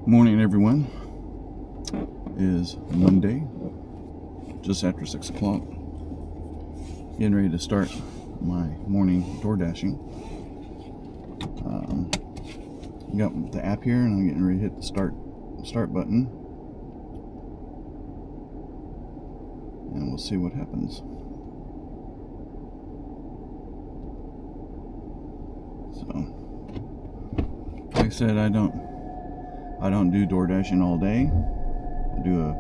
Morning, everyone. It is Monday, just after 6 o'clock. Getting ready to start my morning DoorDashing. Got the app here, and I'm getting ready to hit the start button, and we'll see what happens. So, like I said, I don't do DoorDashing all day. I do a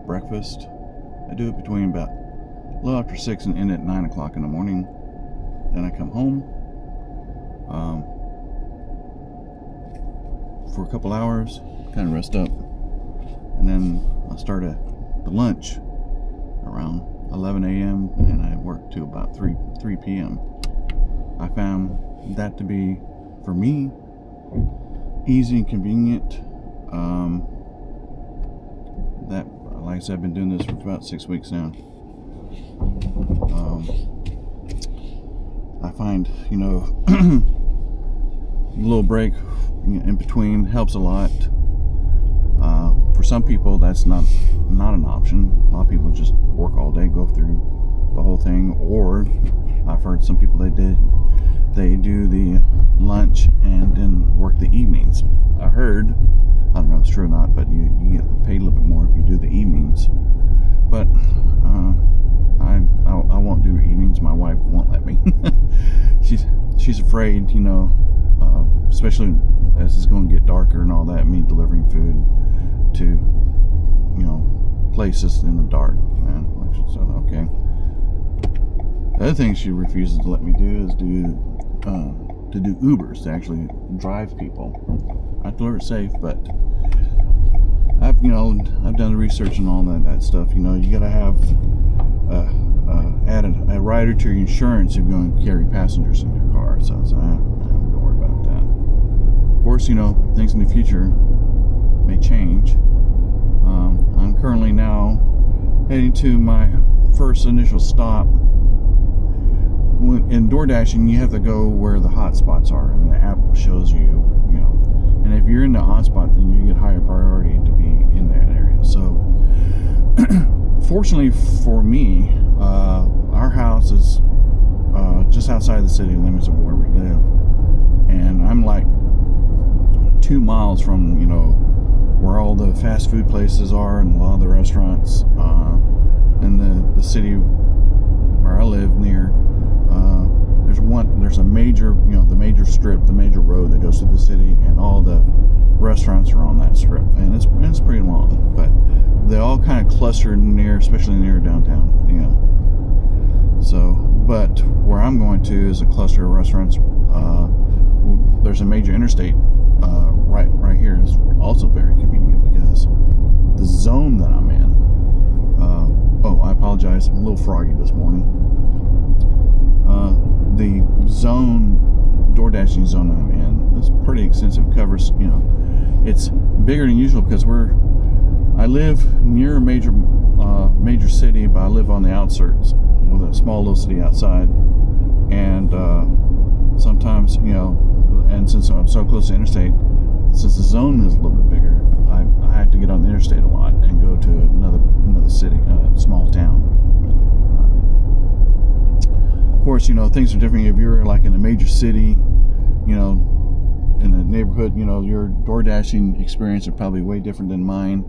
breakfast. I do it between about a little after 6 and end at 9 o'clock in the morning. Then I come home for a couple hours, kind of rest up, and then I start the lunch around 11 a.m. and I work to about 3 p.m. I found that to be, for me, easy and convenient. That, like I said, I've been doing this for about 6 weeks now. I find, a little break in between helps a lot. For some people, that's not an option. A lot of people just work all day, go through the whole thing. Or I've heard some people they do the lunch and then work the evenings. I don't know if it's true or not, but you get paid a little bit more if you do the evenings. But I won't do evenings. My wife won't let me. she's afraid, especially as it's going to get darker and all that, me delivering food to places in the dark. And so, okay. The other thing she refuses to let me do is to do Ubers, to actually drive people. I deliver it safe, but I've done the research and all that stuff. You gotta have add a rider to your insurance if you're going to carry passengers in your car. So don't worry about that. Of course, things in the future may change. I'm currently now heading to my first initial stop. In DoorDashing, you have to go where the hotspots are, and the app shows you, and if you're in the hotspot, then you get higher priority to be in that area. So, fortunately for me, our house is just outside the city limits of where we live, and I'm like 2 miles from, where all the fast food places are and a lot of the restaurants, in the city where I live near. There's a major, the major strip, the major road that goes through the city, and all the restaurants are on that strip, and it's pretty long, but they all kind of cluster especially near downtown, So, but where I'm going to is a cluster of restaurants. There's a major interstate right here. Is also very convenient because the zone that I'm in. I apologize. I'm a little froggy this morning. The DoorDashing zone I'm in is pretty extensive. Covers, it's bigger than usual because I live near a major city, but I live on the outskirts with a small little city outside. And sometimes, and since I'm so close to the interstate, since the zone is a little bit bigger, I had to get on the interstate a lot and go to another city, small town. Of course, things are different if you're like in a major city, in a neighborhood. Your DoorDashing experience is probably way different than mine.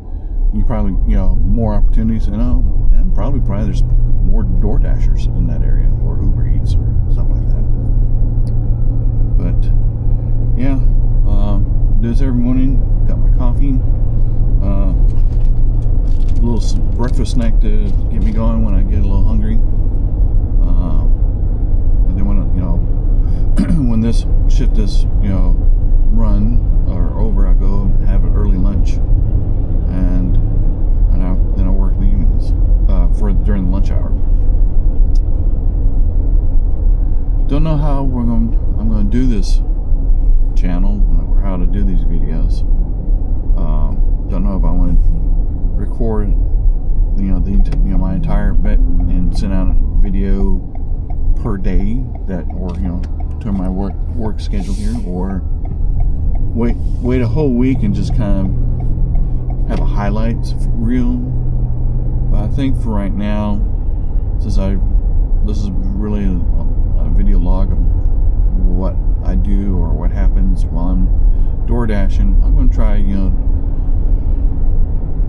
You probably, more opportunities, and probably there's more DoorDashers in that area, or Uber Eats or stuff like that. But yeah, do this every morning. Got my coffee, a little breakfast snack to get me going when I get a little hungry. When this shift is, run or over, I go and have an early lunch, and then I work in the evenings during the lunch hour. Don't know how I'm going to do this channel or how to do these videos. Don't know if I want to record, my entire bit and send out a video per day or to my work schedule here, or wait a whole week and just kind of have a highlights reel. But I think for right now, since this is really a video log of what I do or what happens while I'm door dashing, I'm going to try,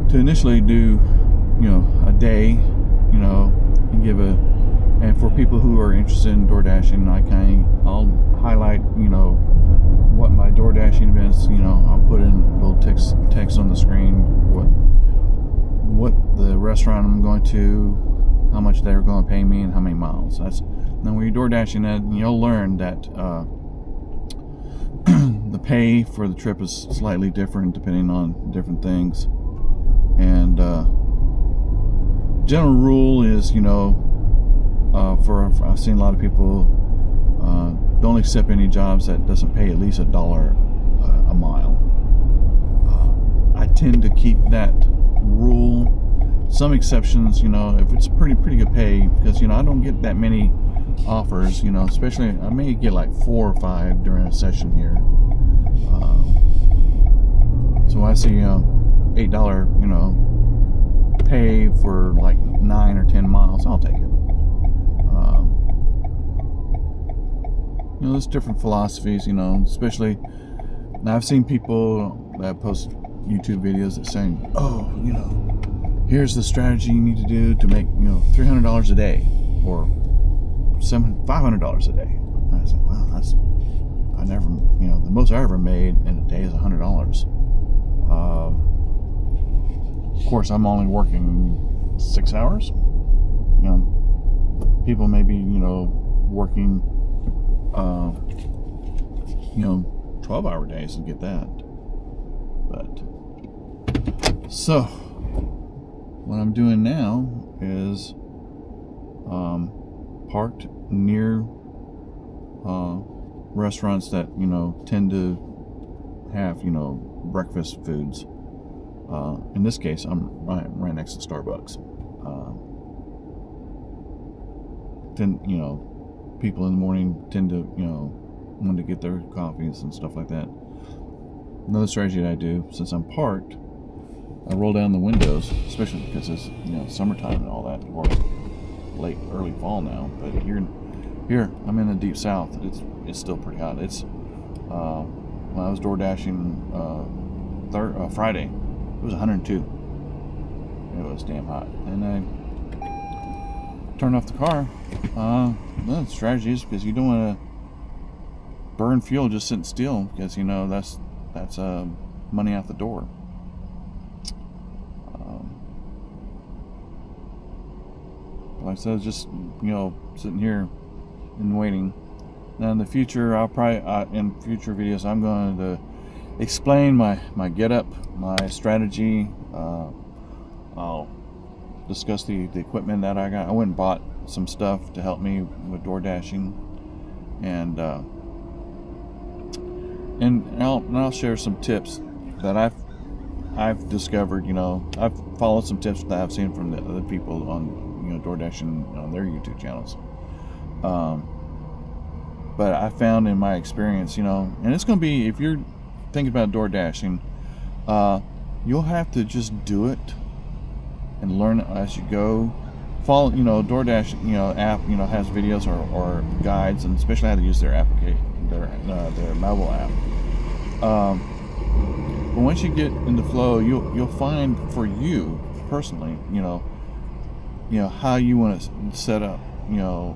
to initially do, a day, and give and for people who are interested in door dashing, I'll highlight, what my door dashing events, I'll put in little text on the screen, what the restaurant I'm going to, how much they're going to pay me, and how many miles. Now when you're door dashing, that you'll learn that the pay for the trip is slightly different depending on different things. And general rule is, I've seen a lot of people don't accept any jobs that doesn't pay at least $1 a mile. I tend to keep that rule. Some exceptions, if it's pretty good pay, because I don't get that many offers, especially I may get like 4 or 5 during a session here. So I see $8 pay for like 9 or 10 miles, I'll take it. There's different philosophies, especially now I've seen people that post YouTube videos that saying, here's the strategy you need to do to make, $300 a day or $500 a day. And I said, wow, the most I ever made in a day is $100. Of course, I'm only working 6 hours. People may be, working 12-hour days to get that. But so what I'm doing now is parked near restaurants that tend to have breakfast foods. In this case, I'm right next to Starbucks. People in the morning tend to want to get their coffees and stuff like that. Another strategy that I do, since I'm parked, I roll down the windows, especially because it's summertime and all that, or late early fall now. But here I'm in the deep south. It's still pretty hot. It's when I was door dashing Friday, it was 102. It was damn hot, and I turned off the car. The strategy is because you don't want to burn fuel just sitting still, because that's money out the door. Like I said, just sitting here and waiting. Now in the future, I'll probably in future videos I'm going to explain my getup, my strategy. I'll discuss the equipment that I got. I went and bought some stuff to help me with door dashing, and I'll share some tips that I've discovered. I've followed some tips that I've seen from the other people on door dashing on their YouTube channels. But I found in my experience, and it's going to be, if you're thinking about door dashing, you'll have to just do it and learn as you go. Follow, DoorDash, app, has videos or guides, and especially how to use their application, their mobile app. But once you get in the flow, you'll find for you personally, how you want to set up, your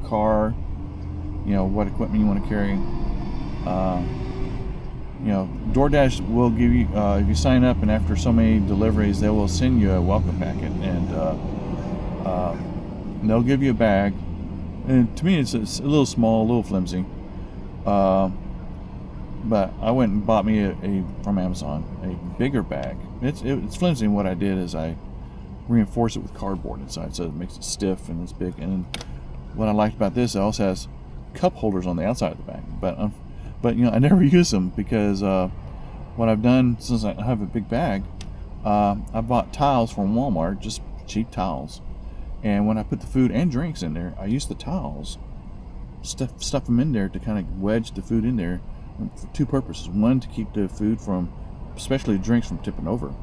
car, what equipment you want to carry. DoorDash will give you, if you sign up and after so many deliveries, they will send you a welcome packet, and they'll give you a bag. And to me, it's a little small, a little flimsy. But I went and bought me from Amazon a bigger bag. It's flimsy, and what I did is I reinforced it with cardboard inside, so it makes it stiff and it's big. And what I liked about this, it also has cup holders on the outside of the bag. But I never use them, because what I've done, since I have a big bag, I bought tiles from Walmart, just cheap tiles. And when I put the food and drinks in there, I use the towels, stuff them in there to kind of wedge the food in there, for two purposes. One, to keep the food from, especially drinks, from tipping over.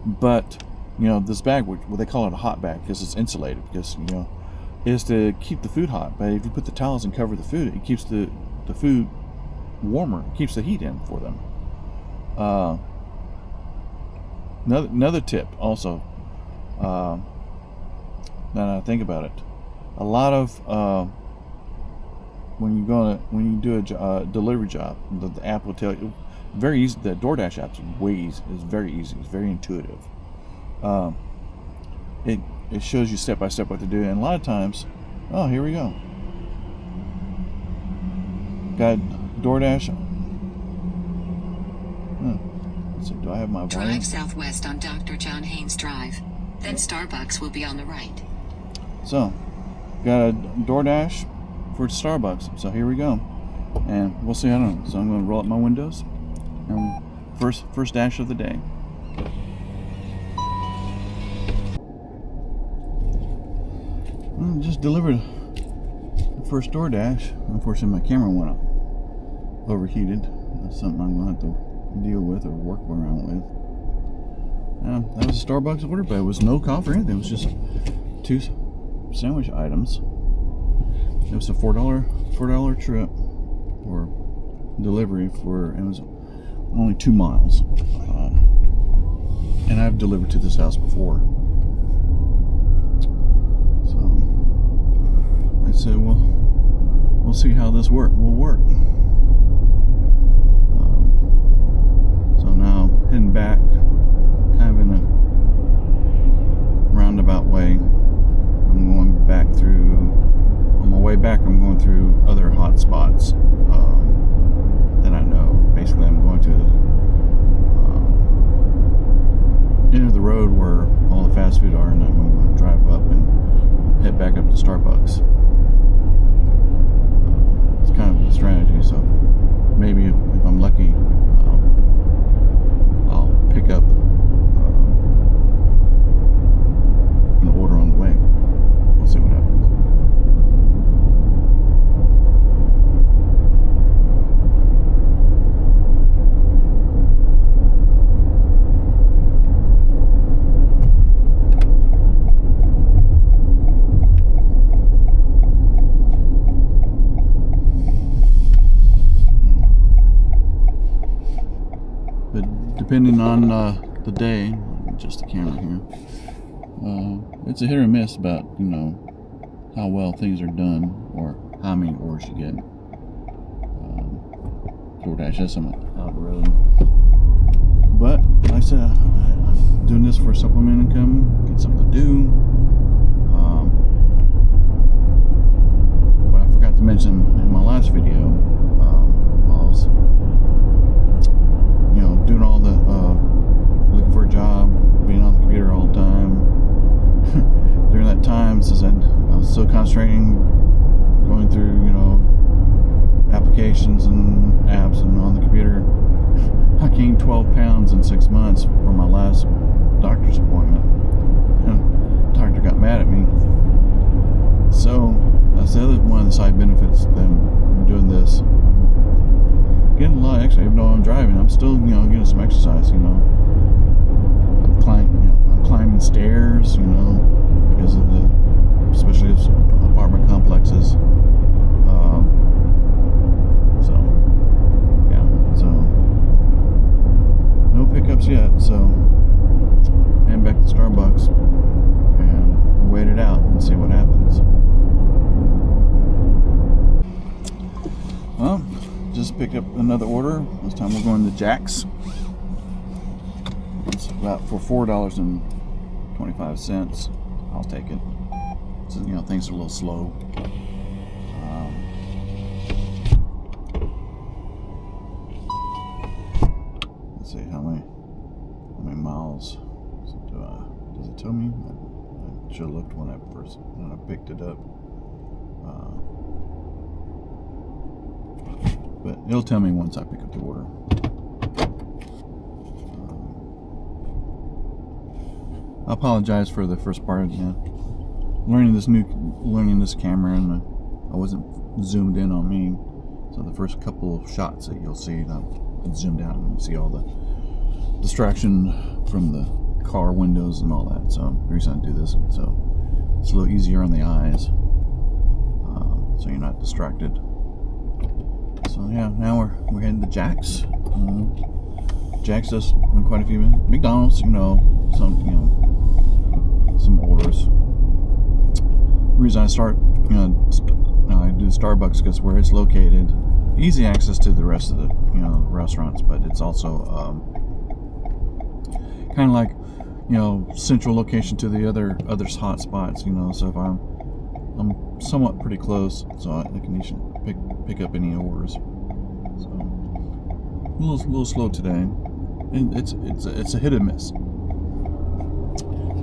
But this bag, what they call it a hot bag because it's insulated, because is to keep the food hot. But if you put the towels and cover the food, it keeps the food warmer. It keeps the heat in for them. Another tip also, now that I think about it, a lot of when you do a delivery job, the app will tell you very easy. The DoorDash app is way easy. It's very easy. It's very intuitive. It shows you step by step what to do, and a lot of times, oh, here we go. Got DoorDash. Let's see, do I have my volume? Drive southwest on Dr. John Haynes Drive. Then Starbucks will be on the right. So, got a DoorDash for Starbucks. So here we go, and we'll see how it goes. So I'm going to roll up my windows, and first dash of the day. Well, just delivered the first DoorDash. Unfortunately, my camera went overheated. That's something I'm going to have to deal with or work around with. That was a Starbucks order, but it was no coffee or anything. It was just 2 sandwich items. It was a $4 trip or delivery for, and it was only 2 miles. And I've delivered to this house before. So I said, well, we'll see how this will work. So now heading back, kind of in a roundabout way. I'm going back through. On my way back, I'm going through other hotspots that I know. Basically, I'm going to enter the road where all the fast food are, and I'm going to drive up and head back up to Starbucks. It's kind of a strategy, so maybe if I'm lucky, I'll pick up an order on the way. We'll see what happens. Depending on the day, just the camera here, it's a hit or miss about how well things are done or how many orders you get. DoorDash has some algorithm, but like I said, I'm doing this for supplemental income, get something to do. What I forgot to mention in my last video, while I was doing all the looking for a job, being on the computer all the time. During that time, since I was so concentrating, going through applications and apps and on the computer, I gained 12 pounds in 6 months from my last doctor's appointment, and the doctor got mad at me. So that's the other one of the side benefits that I'm doing this. Getting a lot, actually, even though I'm driving, I'm still, getting some exercise, I'm climbing stairs, because of especially apartment complexes. So no pickups yet, so heading back to Starbucks and wait it out and see what happens. Well, just picked up another order. This time we're going to Jack's. It's about for $4.25. I'll take it. So, things are a little slow. Let's see how many miles does it tell me? I should have looked when I picked it up. But it'll tell me once I pick up the order. I apologize for the first part. Learning this camera, and I wasn't zoomed in on me. first couple of shots that you'll see. I'll zoom down and see all the distraction from the car windows and all that. So the reason I do this, so it's a little easier on the eyes, so you're not distracted. So yeah, now we're heading to Jack's. Jack's does quite a few minutes. McDonald's, some orders. The reason I start, I do Starbucks because where it's located, easy access to the rest of the, restaurants, but it's also kind of like, central location to the other hotspots. So if I'm somewhat pretty close, so I can pick up any orders. So a little slow today, and it's a hit and miss.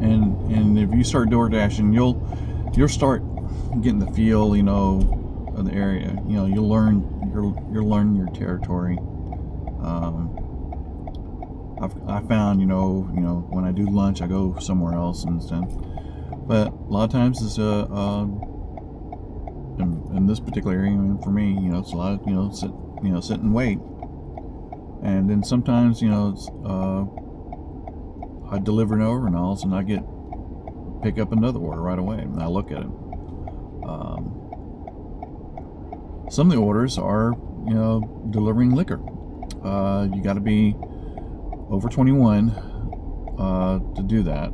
And if you start DoorDashing, you'll start getting the feel, of the area. You'll learn your territory. I found, when I do lunch, I go somewhere else and stuff. But a lot of times it's in this particular area, for me, it's a lot of sit and wait. And then sometimes, it's I deliver an order and all, and I pick up another order right away, and I look at it. Some of the orders are, delivering liquor. You got to be over 21 to do that.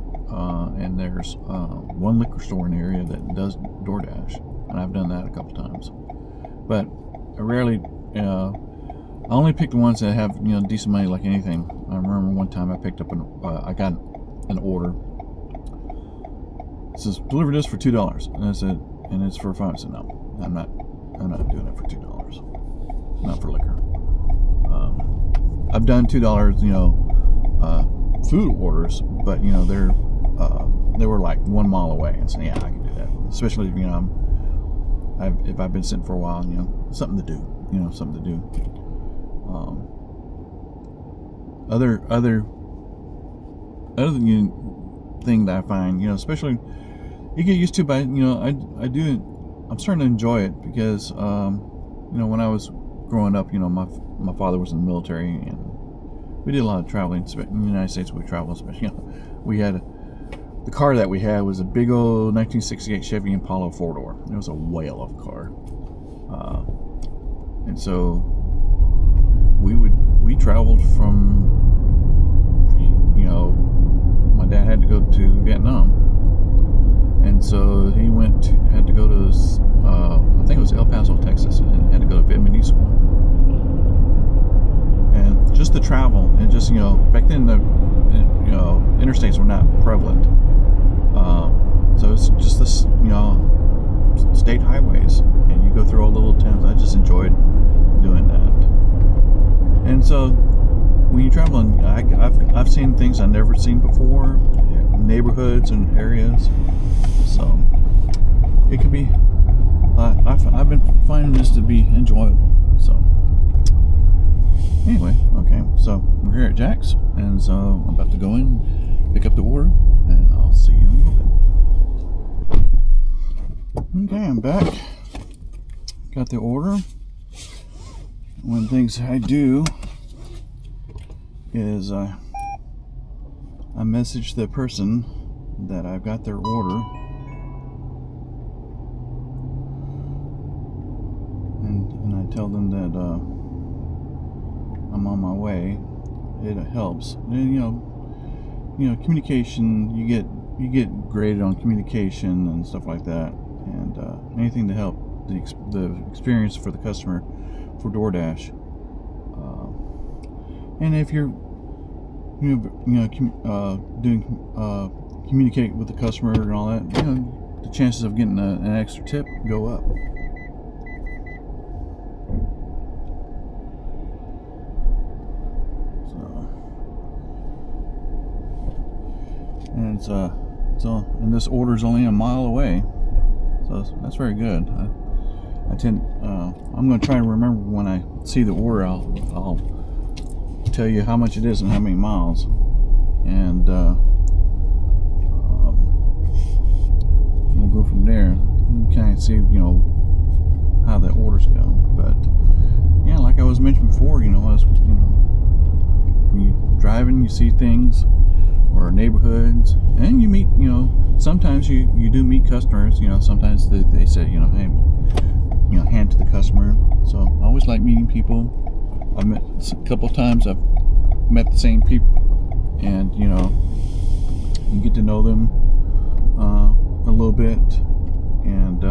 And there's one liquor store in the area that does DoorDash, and I've done that a couple times. But I rarely, I only pick the ones that have decent money, like anything. I remember one time I picked up I got an order. It says deliver this for $2, and I said, and it's for $5. I said, no, I'm not doing it for $2. Not for liquor. I've done $2, food orders, but they were like 1 mile away. I said, yeah, I can do that. Especially if if I've been sitting for a while, something to do. Something to do. Other thing that I find, especially you get used to, but I'm starting to enjoy it because when I was growing up, my father was in the military, and we did a lot of traveling in the United States. We traveled, especially, we had the car that we had was a big old 1968 Chevy Impala 4-door. It was a whale of a car, and so we traveled from, my dad had to go to Vietnam, and so he had to go to I think it was El Paso, Texas, and had to go to Vietnamese school. And just the travel, and just back then the interstates were not prevalent, so it's just this state highways, and you go through all the little towns. I just enjoyed doing that. And so when you're traveling, I've seen things I've never seen before, neighborhoods and areas. So it could be. I've been finding this to be enjoyable. So anyway, okay. So we're here at Jack's, and so I'm about to go in, pick up the order, and I'll see you in a little bit. Okay, I'm back. Got the order. One of the things I do is I message the person that I've got their order, and I tell them that I'm on my way. It helps. And, communication. You get graded on communication and stuff like that, and anything to help the experience for the customer for DoorDash. And if you're communicate with the customer and all that, the chances of getting an extra tip go up. And and this order's only a mile away, so that's very good. I'm going to try to remember when I see the order. I'll tell you how much it is and how many miles, and we'll go from there. You kind of see how the orders go. But was mentioned before, when you're driving, you see things or neighborhoods, and you meet, sometimes you do meet customers. Sometimes they say, hey, hand to the customer. So I always like meeting people. I've met a couple times. I've met the same people, and you get to know them a little bit, and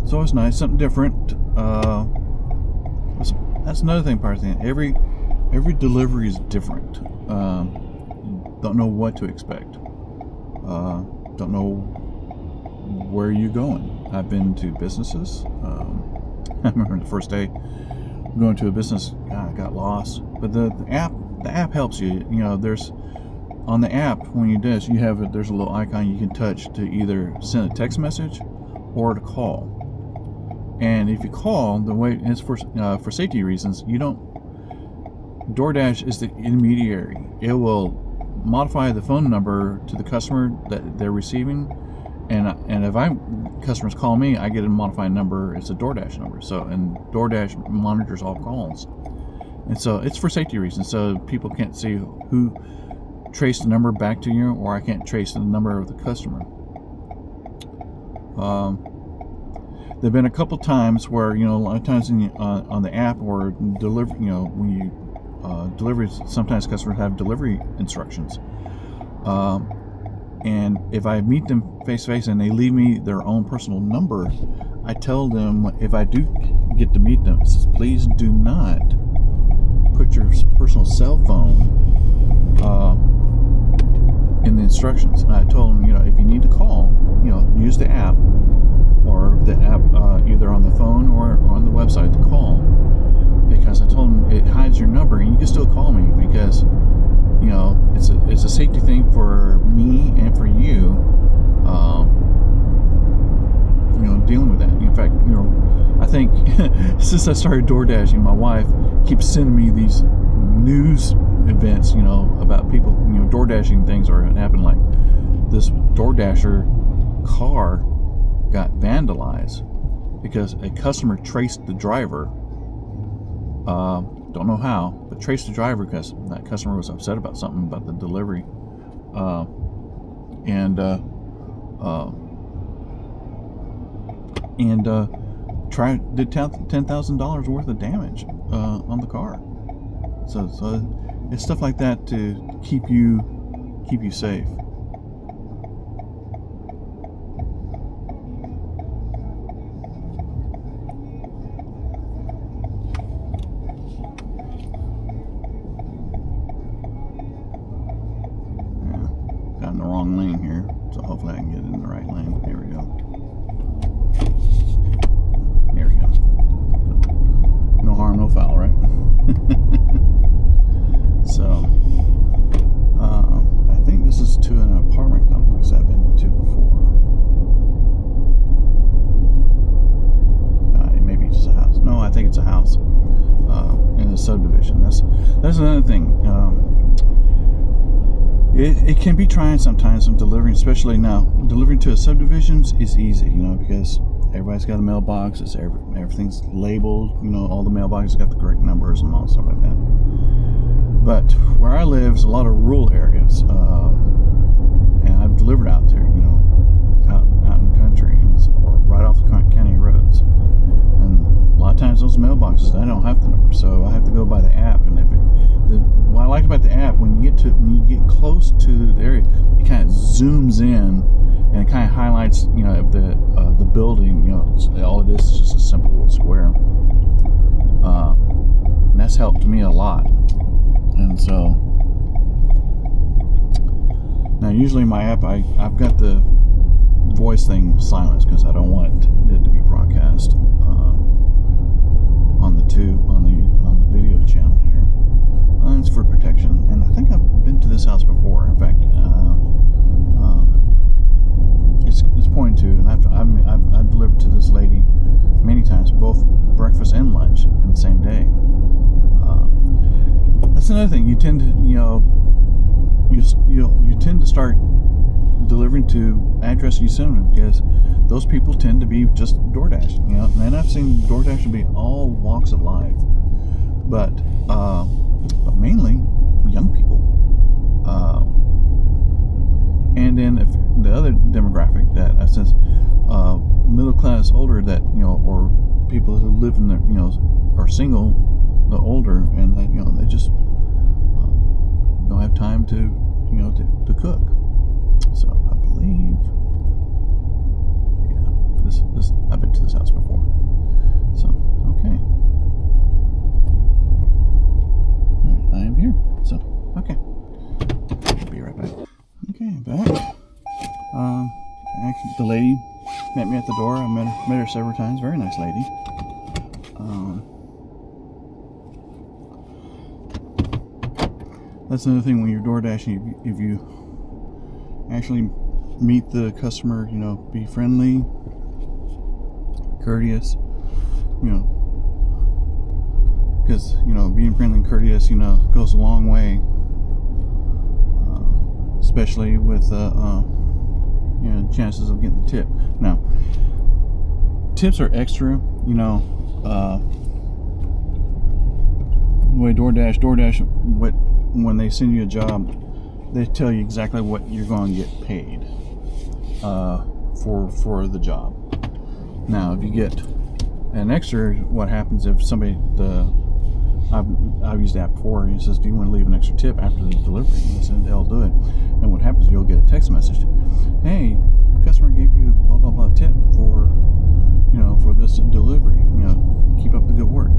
it's always nice, something different. That's another thing, part of the thing. Every delivery is different. Don't know what to expect. Don't know where you're going. I've been to businesses. I remember the first day going to a business, I got lost. But the app helps you. There's on the app, when you do this, there's a little icon you can touch to either send a text message or to call. And if you call, the way it's for safety reasons, DoorDash is the intermediary. It will modify the phone number to the customer that they're receiving, and if customers call me, I get a modified number. It's a DoorDash number. So, and DoorDash monitors all calls, and so it's for safety reasons. So people can't see who traced the number back to you, or I can't trace the number of the customer. There've been a couple times where a lot of times on the app or deliver, when you delivery, sometimes customers have delivery instructions, and if I meet them face to face and they leave me their own personal number, I tell them, if I do get to meet them, it says, please do not put your personal cell phone in the instructions. And I told them, if you need to call, use the app, or the app either on the phone or on the website to call, because I told them it hides your number and you can still call me, because it's a safety thing for me and for you, dealing with that. In fact, I think since I started DoorDashing, my wife keeps sending me these news events, about people, DoorDashing things, or it happened like this DoorDasher car got vandalized because a customer traced the driver. Don't know how, but traced the driver because that customer was upset about something about the delivery, and did $10,000 worth of damage on the car. So it's stuff like that to keep you safe. Got in the wrong lane here, so hopefully I can get in the right lane. Here we go. Here we go. No harm, no foul, right? So, I think this is to an apartment complex I've been to before. Maybe just a house. No, I think it's a house in a subdivision. That's another thing. It can be trying sometimes when delivering, especially now. Delivering to a subdivisions is easy, because everybody's got a mailbox. Everything's labeled. All the mailboxes got the correct numbers and all stuff like that. But where I live is a lot of rural areas, and I've delivered out there, out in the country, or right off the county roads. And a lot of times those mailboxes, I don't have the number, so I have to go by the app. And what I like about the app, when you get close to the area, it kind of zooms in and it kind of highlights, the building. All it is just a simple little square. And that's helped me a lot. And so now, usually my app, I've got the voice thing silenced because I don't want it to be broadcast on the video channel here. It's for protection, and I think I've been to this house before. In fact, it's pointing to, and I've delivered to this lady many times, both breakfast and lunch in the same day. That's another thing. You tend to, you tend to start delivering to address you send them, because those people tend to be just DoorDash. And I've seen DoorDash be all walk walks of life, but mainly young people. And then if the other demographic that I sense, middle class, older, that or people who live in their are single, the older, and that they just don't have time to to cook. So I believe, this I've been to this house before. So okay, I am here. So okay, I'll be right back. Okay, back. Actually, the lady met me at the door. I met her several times. Very nice lady. That's another thing when you're door dashing. If you actually meet the customer, be friendly, courteous, because being friendly and courteous, goes a long way, especially with chances of getting the tip. Now, tips are extra, the way DoorDash, when they send you a job, they tell you exactly what you're going to get paid for the job. Now, if you get an extra, what happens if somebody, I've used that before, and it says, do you want to leave an extra tip after the delivery? And I said, they'll do it. And what happens, you'll get a text message, hey, the customer gave you blah blah blah tip for this delivery, keep up the good work.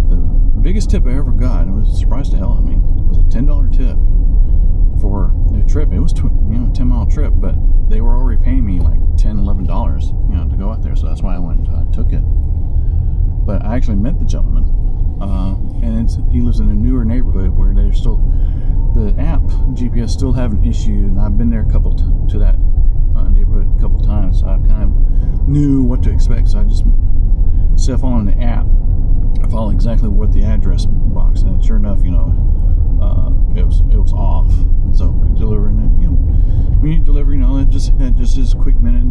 The biggest tip I ever got, and it was a surprise to hell, was a $10 tip for a trip. It was 10-mile trip, but they were already paying me like $10-11 to go out there, so that's why I went and took it. But I actually met the gentleman, and he lives in a newer neighborhood where they're still, the app GPS still have an issue, and I've been there to that neighborhood a couple times, so I kind of knew what to expect. So I just instead of following the app, I followed exactly what the address box, and sure enough, it was off. And so delivering it, when you deliver, it just had just this quick minute,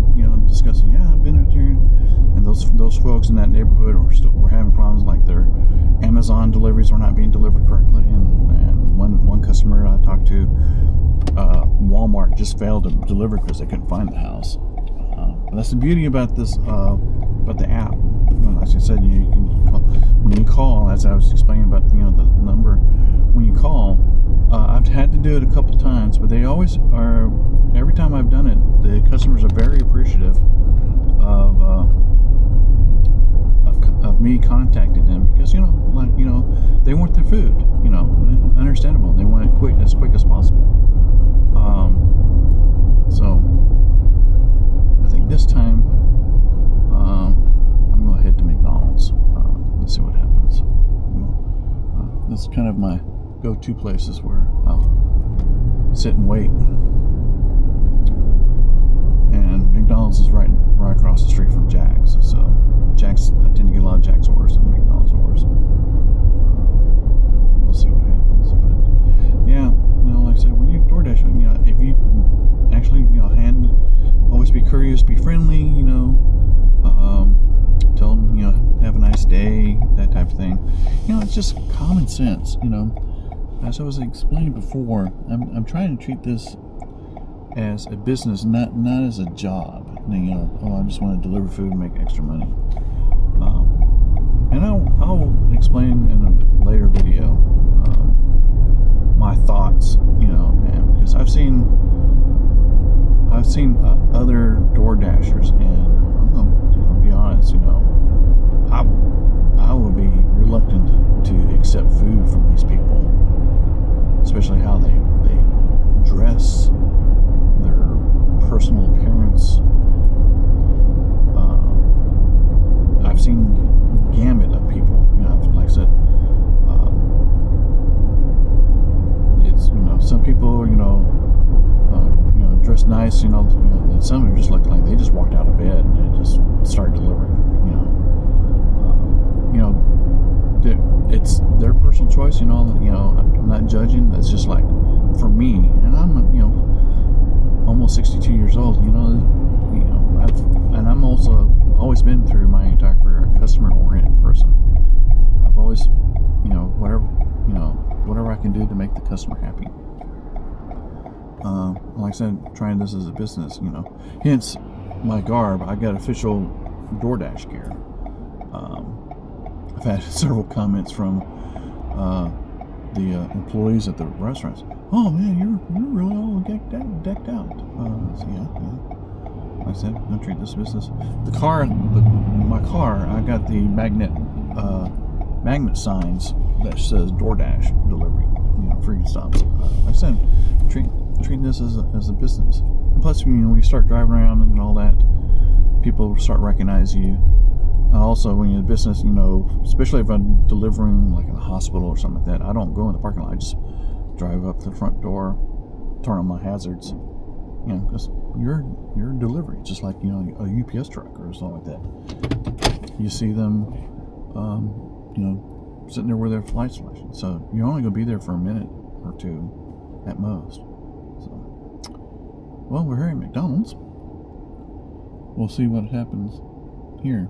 discussing. Yeah, I've been out here, and those folks in that neighborhood were having problems, like their Amazon deliveries were not being delivered correctly, and one customer I talked to, Walmart just failed to deliver because they couldn't find the house. And that's the beauty about this, about the app. Like I said, you can call, when you call, as I was explaining about the number, when you call, I've had to do it a couple times, but they always are. Every time I've done it, the customers are very appreciative of me contacting them, because they want their food, understandable. They want it as quick as possible. So I think this time I'm going to head to McDonald's. Let's see what happens. This is kind of my go-to places where I'll sit and wait. And McDonald's is right across the street from Jack's. So Jack's, I tend to get a lot of Jack's orders and McDonald's orders. We'll see what happens. But yeah, like I said, when you're DoorDash, if you actually, always be courteous, be friendly, tell them, have a nice day, that type of thing. It's just common sense. As I was explaining before, I'm trying to treat this as a business, not as a job. I just want to deliver food and make extra money. And I'll explain in a later video my thoughts, and because I've seen other Door Dashers, and I'm gonna be honest, I would be reluctant to accept food from these people, especially how they dress, their personal appearance. I've seen gamut of people. Like I said, it's some people dress nice, and some are just looking like they just walked out of bed and they just start delivering. It's their personal choice. I'm not judging. That's just like for me, and I'm almost 62 years old. And I'm also always been through my entire career a customer-oriented person. I've always, whatever I can do to make the customer happy. Like I said, trying this as a business, hence my garb. I got official DoorDash gear. I've had several comments from the employees at the restaurants. Oh man, you're really all decked out. So yeah. Like I said, don't treat this business. My car, I got the magnet signs that says DoorDash delivery, free stops. Like I said, treat this as a business. And plus, when you start driving around and all that, people start recognizing you. Also, when you're in business, especially if I'm delivering like in a hospital or something like that, I don't go in the parking lot. I just drive up to the front door, turn on my hazards, because you're delivery, just like a UPS truck or something like that. You see them, sitting there with their lights flashing. So you're only going to be there for a minute or two at most. So, well, we're here at McDonald's. We'll see what happens here.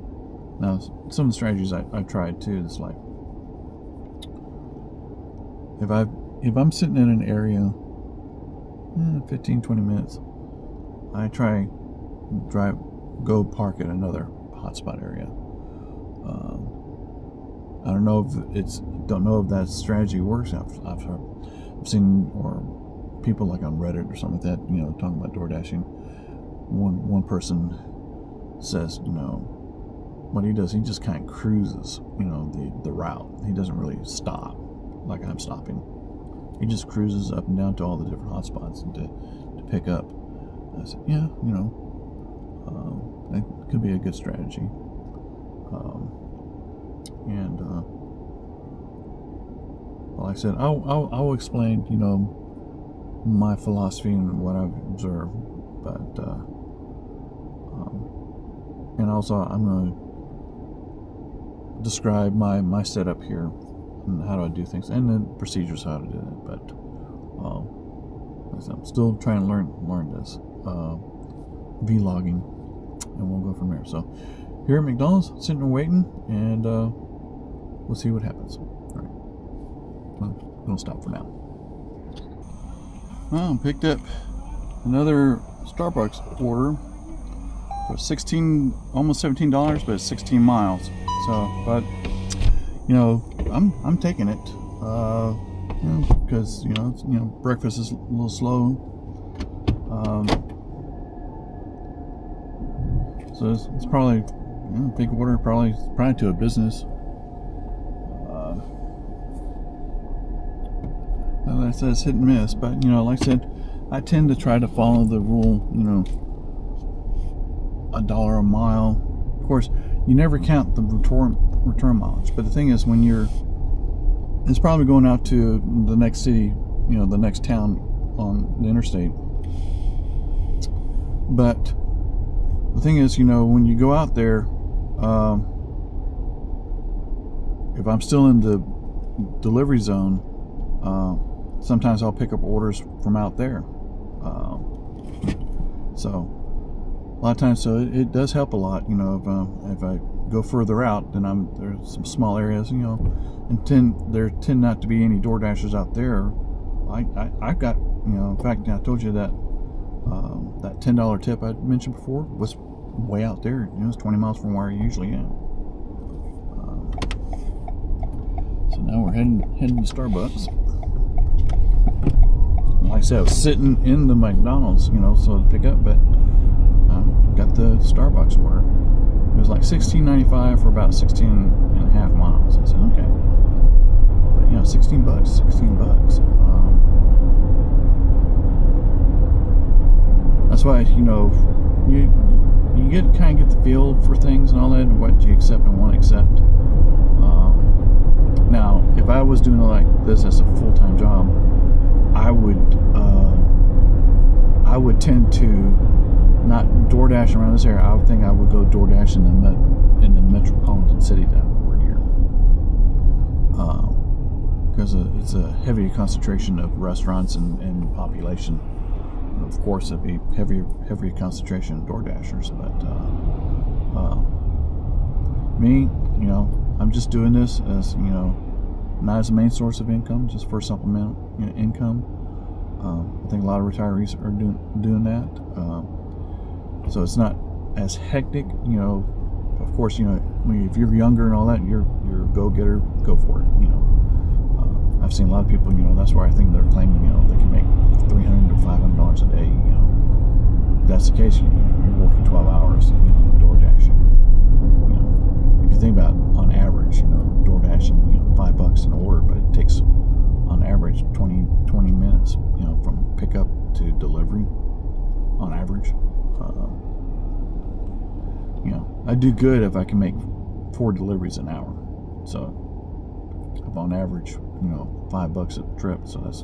Now, some of the strategies I've tried too is like, if I'm sitting in an area 15-20 minutes, I try go park at another hotspot area. I don't know if that strategy works. I've seen or people like on Reddit or something like that, talking about door dashing. One person says, what he does, he just kind of cruises, the route. He doesn't really stop like I'm stopping. He just cruises up and down to all the different hotspots and to pick up. I said, yeah, that could be a good strategy. Like I said, I'll explain, my philosophy and what I've observed, but and also I'm going to describe my setup here and how do I do things and the procedures how to do it. But I'm still trying to learn this vlogging, and we'll go from there. So here at McDonald's, sitting there waiting, and we'll see what happens. All right, well, don't stop for now. Well, picked up another Starbucks order for almost $17, but it's 16 miles. So, but I'm taking it, because breakfast is a little slow. So it's probably big order, probably to a business. Like I said, it's hit and miss, but like I said, I tend to try to follow the rule, $1 a mile. Of course, you never count the return mileage, but the thing is, it's probably going out to the next city, the next town on the interstate. But the thing is, when you go out there, if I'm still in the delivery zone, sometimes I'll pick up orders from out there. So a lot of times, so it does help a lot. If I go further out, then there's some small areas, and there tend not to be any door dashers out there. I've got, in fact, I told you that that $10 tip I mentioned before was way out there. It's 20 miles from where I usually am. So now we're heading to Starbucks. Like I said, I was sitting in the McDonald's, so to pick up, but got the Starbucks order. It was like $16.95 for about 16 and a half miles. I said, okay. But $16. That's why, you get the feel for things and all that, and what you accept and won't accept. Now, if I was doing it like this as a full-time job, I would tend to not DoorDash around this area. I would think I would go DoorDash in the metropolitan city that we're near, because it's a heavy concentration of restaurants and population. Of course, it'd be heavier concentration of DoorDashers, but Me, I'm just doing this as, not as a main source of income, just for supplemental income. I think a lot of retirees are doing that. So it's not as hectic, Of course, if you're younger and all that, you're a go-getter, go for it. I've seen a lot of people, that's why I think they're claiming, they can make $300 to $500 a day. If that's the case, you're working 12 hours, DoorDash. If you think about it, on average, DoorDash, $5 an order, but it takes on average 20 minutes, from pickup to delivery, on average. I do good if I can make 4 deliveries an hour. So if on average, $5 a trip, so that's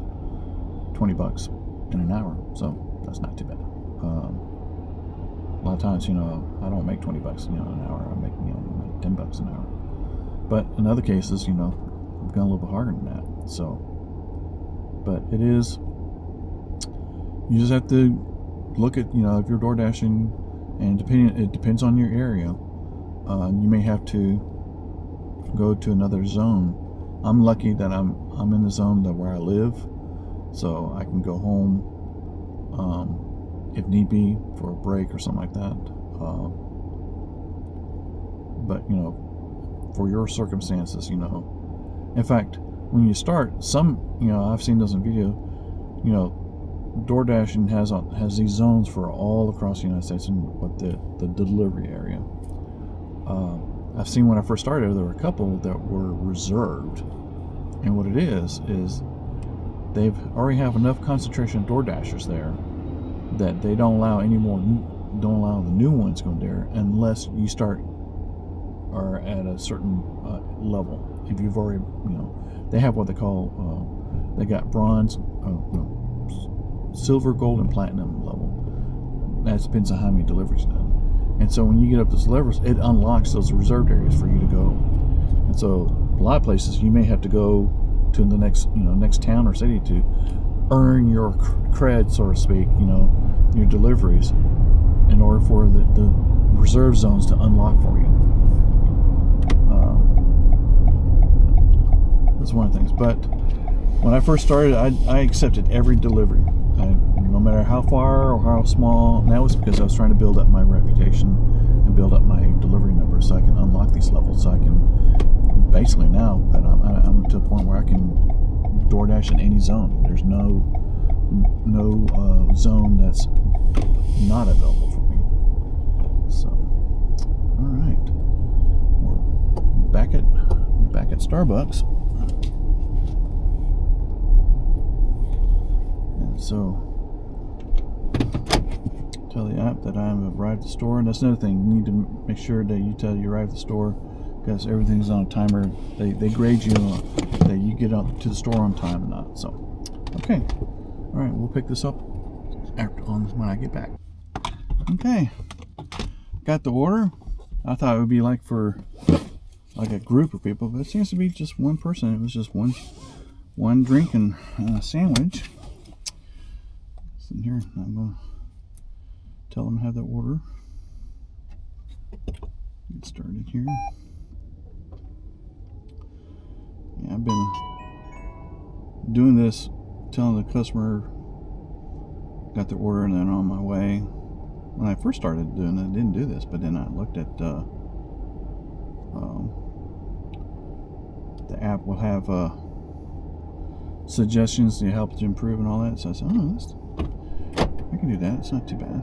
$20 in an hour. So that's not too bad. A lot of times, I don't make $20, an hour. I make, like $10 an hour. But in other cases, I've gone a little bit harder than that. So, but it is, you just have to look at, if you're door dashing, and it depends on your area. You may have to go to another zone. I'm lucky that I'm in the zone where I live, so I can go home if need be for a break or something like that. But for your circumstances, in fact, when you start, I've seen those in video, DoorDash has these zones for all across the United States and what the delivery area. I've seen when I first started, there were a couple that were reserved, and what it is they've already have enough concentration of DoorDashers there that they don't allow the new ones going there unless you are at a certain level. If you've already, they have what they call they got bronze, silver, gold, and platinum level. That depends on how many deliveries done. And so when you get up those levels, it unlocks those reserved areas for you to go. And so a lot of places you may have to go to the next town or city to earn your cred, so to speak, your deliveries, in order for the reserve zones to unlock for you. That's one of the things. But when I first started, I accepted every delivery. No matter how far or how small. And that was because I was trying to build up my reputation and build up my delivery numbers so I can unlock these levels. So I can basically, now that I'm to a point where I can DoorDash in any zone. There's no zone that's not available for me. So, all right, we're back at Starbucks. And so, tell the app that I have arrived at the store. And that's another thing, you need to make sure that you tell you arrived at the store, because everything's on a timer. They grade you that you get out to the store on time or not. So, okay, all right, we'll pick this up when I get back. Okay, got the order. I thought it would be like for like a group of people, but it seems to be just one person. It was just one drink and a sandwich. In here, I'm going to tell them I have the order. Get started here. Yeah, I've been doing this, telling the customer got the order and then on my way. When I first started doing it, I didn't do this, but then I looked at the app will have suggestions to help to improve and all that. So I said, I can do that. It's not too bad.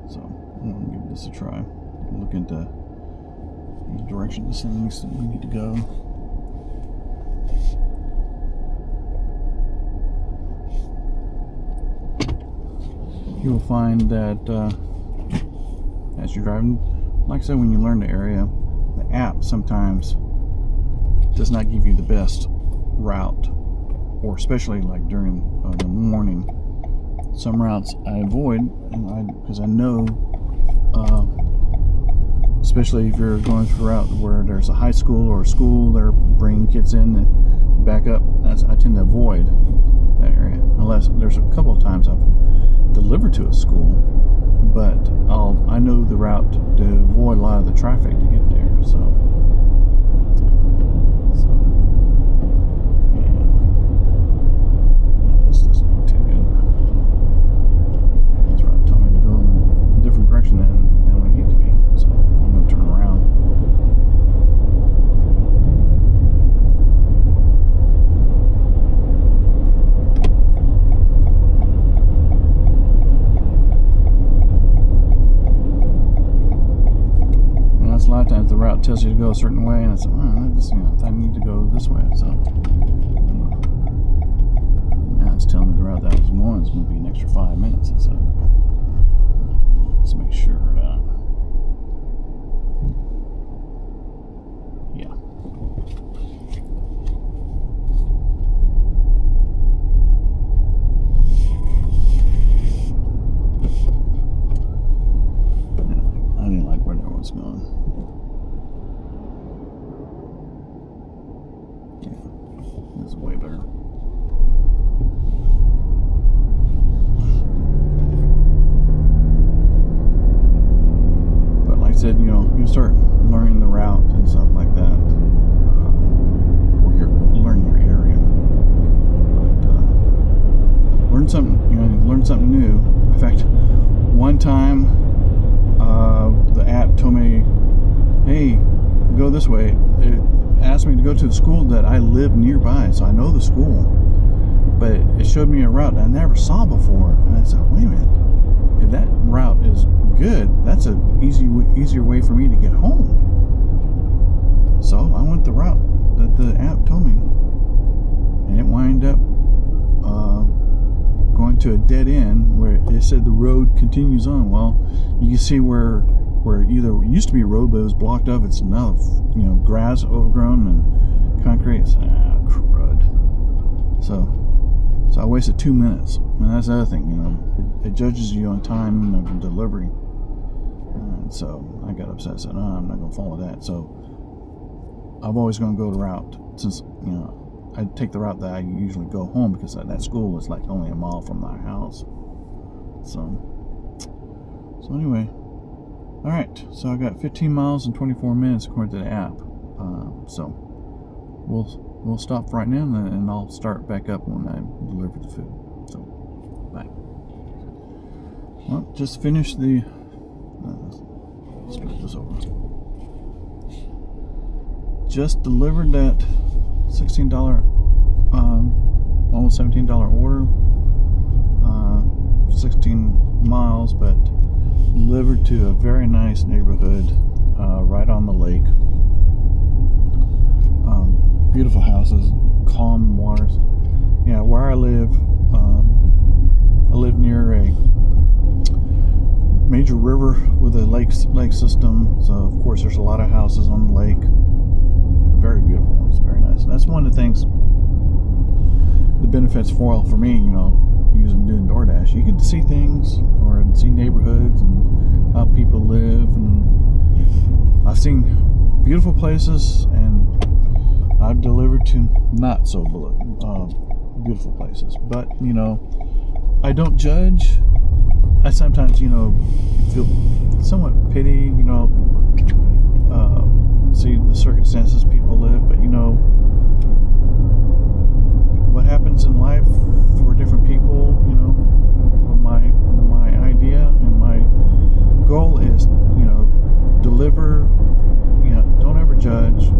So I'm going to give this a try. Look into the directions and things that we need to go. You will find that as you're driving, like I said, when you learn the area, the app sometimes does not give you the best route, or especially like during the morning. Some routes I avoid because I know, especially if you're going through a route where there's a high school or a school, they're bringing kids in and back up. I tend to avoid that area unless there's there's a couple of times I've delivered to a school, but I know the route to avoid a lot of the traffic to get there. So yeah, this doesn't look too good. That's right. Told me to go in a different direction than we need to be. So I'm going to turn around. A lot of times the route tells you to go a certain way, and I said, I need to go this way. So now it's telling me the route that I was going is going to be an extra 5 minutes. So let's make sure. Yeah. I didn't like where that was going. This is way better. But like I said, you start learning the route and stuff like that, or you're learning your area. But learn something new. In fact, one time the app told me, "Hey, go this way." It asked me to go to the school that I live nearby, so I know the school, but it showed me a route I never saw before, and I said, wait a minute, if that route is good, that's an easier way for me to get home. So I went the route that the app told me, and it wound up going to a dead end where it said the road continues on. Well, you can see where either it used to be a road, but it was blocked up. It's now, grass overgrown and concrete. It's, crud. So I wasted 2 minutes. And that's the other thing, it judges you on time of delivery. And so I got upset. I said, no, I'm not going to follow that. So I'm always going to go the route, since, I take the route that I usually go home, because that school is like only a mile from my house. So anyway. All right, so I got 15 miles and 24 minutes according to the app. So we'll stop right now, and I'll start back up when I deliver the food. So bye. Well, just finished the. Let's move this over. Just delivered that $16, almost $17 order. 16 miles, but delivered to a very nice neighborhood right on the lake. Beautiful houses, calm waters. Yeah, where I live near a major river with a lake system, so of course there's a lot of houses on the lake. Very beautiful. It's very nice. And that's one of the things, the benefits for me, doing DoorDash. You get to see things, or see neighborhoods and how people live, and I've seen beautiful places, and I've delivered to not so beautiful places. But I don't judge. I sometimes feel somewhat pity, see the circumstances people live, but what happens in life for different people, my idea and my goal is, deliver, don't ever judge,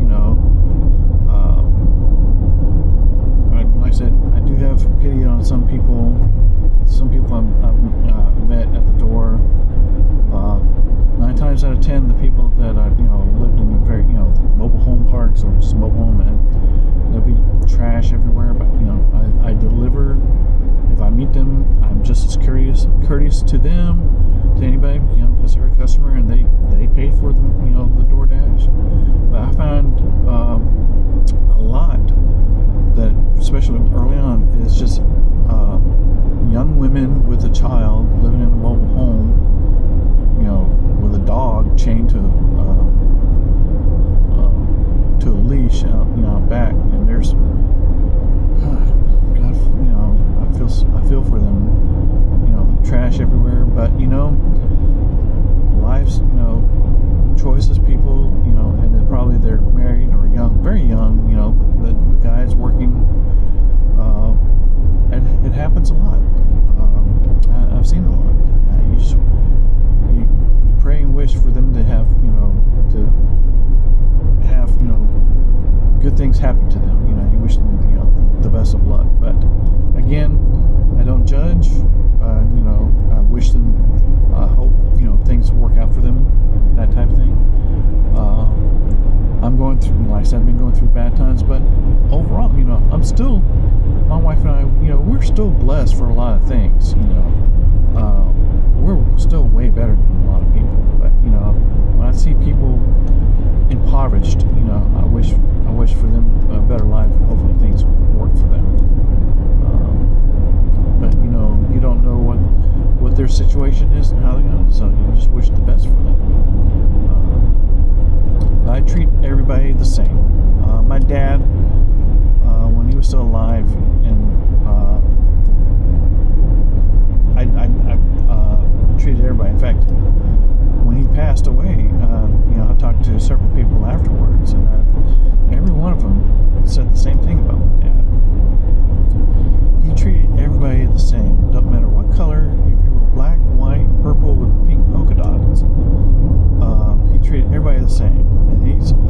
like I said, I do have pity on some people I've met at the door. 9 times out of 10, the people that I, lived in very, mobile home parks or just mobile home, and there'll be trash everywhere, but I deliver. If I meet them, I'm just as courteous to them, to anybody, because they're a customer and they pay for them, the DoorDash. But I found a lot that, especially early on, is just young women with a child living in a mobile home, with a dog chained to a leash out, back, and there's God, I feel for them choice as people, and then probably they're married or young, very young, the guy's working. It happens a lot. I've seen it a lot. You pray and wish for them to have, good things happen to them. You wish them, the best of luck. But again, I don't judge. I wish them, hope, things work out for them, that type of thing. I'm going through, like I said, I've been going through bad times, but overall, I'm still, my wife and I, we're still blessed for a lot of things, we're still way better than a lot of people. But, when I see people impoverished, I wish for them a better life, and hopefully things work for them. But you don't know what their situation is and how they're going, so you just wish the best for them. I treat everybody the same. My dad, when he was still alive, and I treated everybody. In fact, when he passed away, I talked to several people afterwards, and every one of them said the same thing about my dad. He treated everybody the same. Doesn't matter what color, if you were black, white, purple with pink polka dots. He treated everybody the same. And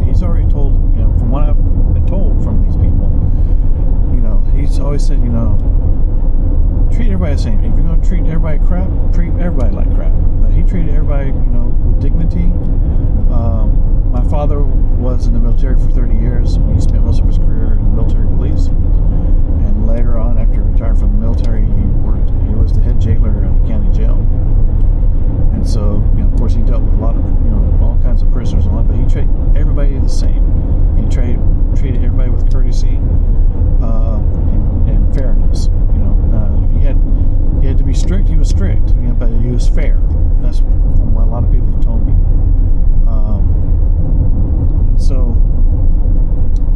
he's already told, from what I've been told from these people, he's always said, treat everybody the same. If you're going to treat everybody crap, treat everybody like crap. But he treated everybody, with dignity. My father was in the military for 30 years. He spent most of his career in the military police. And later on, after he retired from the military, he was the head jailer at the county jail. And so, of course, he dealt with a lot of, all kinds of prisoners and all that, but he treated everybody the same. He treated everybody with courtesy and fairness. Now, if he had to be strict, he was strict, but he was fair. That's from what a lot of people have told me. So,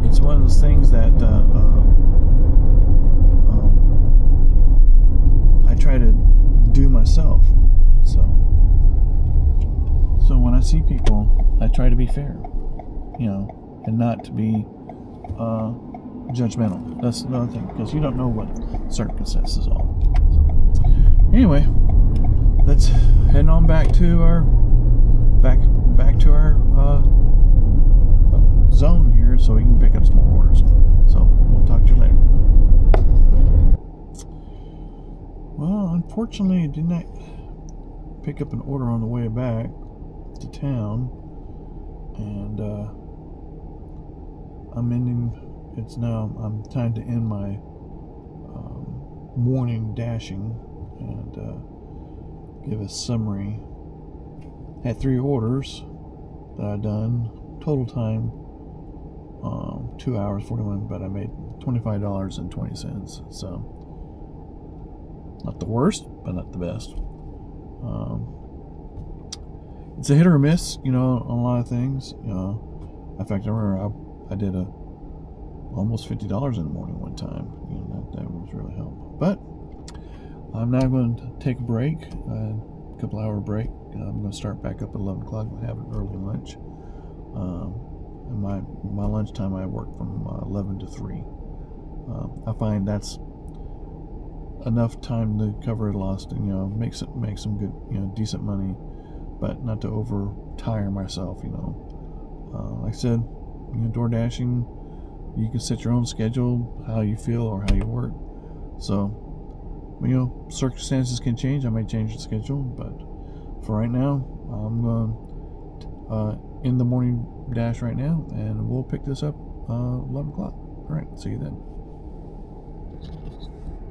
it's one of those things that I try to do myself. So when I see people, I try to be fair, and not to be judgmental. That's another thing, because you don't know what circumstances are. So, anyway, let's head on back to our zone here, so we can pick up some more orders. So we'll talk to you later. Well, unfortunately, I did not pick up an order on the way back to town, and I'm time to end my morning dashing and give a summary. Had 3 orders that I done. Total time 2 hours 41, but I made $25.20. So not the worst, but not the best. It's a hit or a miss, on a lot of things. In fact, I remember I did almost $50 in the morning one time. That was really helpful. But I'm now going to take a break, a couple hour break. I'm going to start back up at 11 o'clock and have an early lunch. And my lunchtime, I work from 11 to 3. I find that's enough time to cover a loss, make some good, decent money, but not to over tire myself. Like I said, DoorDashing, you can set your own schedule, how you feel or how you work. So, circumstances can change. I may change the schedule, but for right now, I'm going to end the morning dash right now, and we'll pick this up 11 o'clock. All right, see you then.